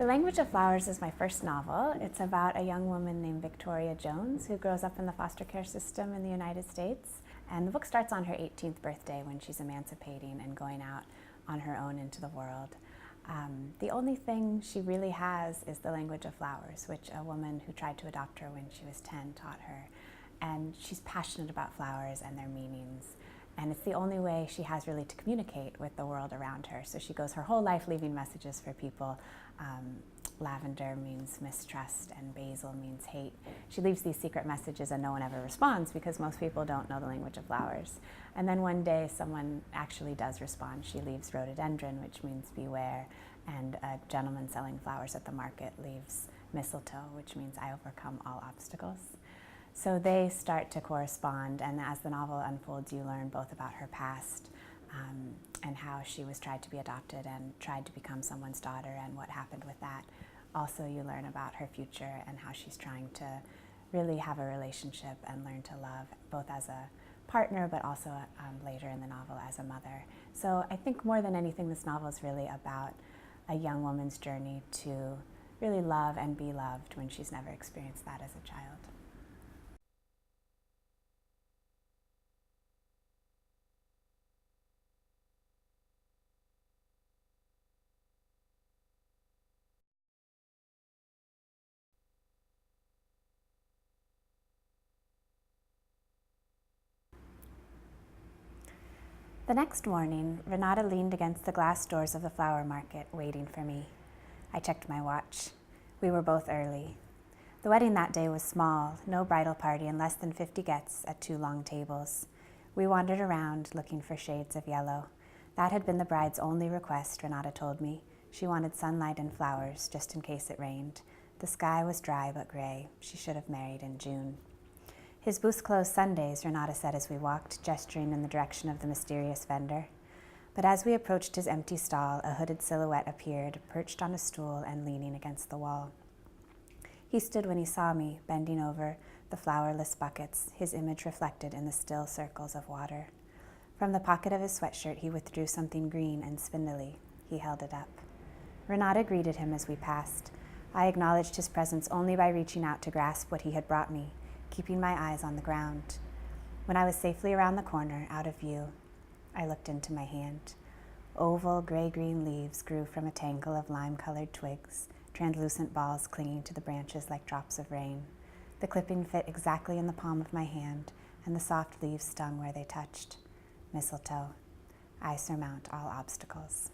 The Language of Flowers is my first novel. It's about a young woman named Victoria Jones who grows up in the foster care system in the United States. And the book starts on her 18th birthday when she's emancipating and going out on her own into the world. The only thing she really has is the language of flowers, which a woman who tried to adopt her when she was 10 taught her. And she's passionate about flowers and their meanings. And it's the only way she has really to communicate with the world around her. So she goes her whole life leaving messages for people. Lavender means mistrust and basil means hate. She leaves these secret messages and no one ever responds because most people don't know the language of flowers. And then one day someone actually does respond. She leaves rhododendron, which means beware, and a gentleman selling flowers at the market leaves mistletoe, which means I overcome all obstacles. So they start to correspond, and as the novel unfolds, you learn both about her past and how she was tried to be adopted and tried to become someone's daughter and what happened with that. Also, you learn about her future and how she's trying to really have a relationship and learn to love, both as a partner, but also later in the novel as a mother. So I think more than anything, this novel is really about a young woman's journey to really love and be loved when she's never experienced that as a child. The next morning, Renata leaned against the glass doors of the flower market, waiting for me. I checked my watch. We were both early. The wedding that day was small, no bridal party and less than 50 guests at 2 long tables. We wandered around, looking for shades of yellow. That had been the bride's only request, Renata told me. She wanted sunlight and flowers, just in case it rained. The sky was dry but gray. She should have married in June. His booth's closed Sundays, Renata said as we walked, gesturing in the direction of the mysterious vendor. But as we approached his empty stall, a hooded silhouette appeared, perched on a stool and leaning against the wall. He stood when he saw me, bending over the flowerless buckets, his image reflected in the still circles of water. From the pocket of his sweatshirt, he withdrew something green and spindly. He held it up. Renata greeted him as we passed. I acknowledged his presence only by reaching out to grasp what he had brought me, keeping my eyes on the ground. When I was safely around the corner, out of view, I looked into my hand. Oval, gray-green leaves grew from a tangle of lime-colored twigs, translucent balls clinging to the branches like drops of rain. The clipping fit exactly in the palm of my hand, and the soft leaves stung where they touched. Mistletoe. I surmount all obstacles.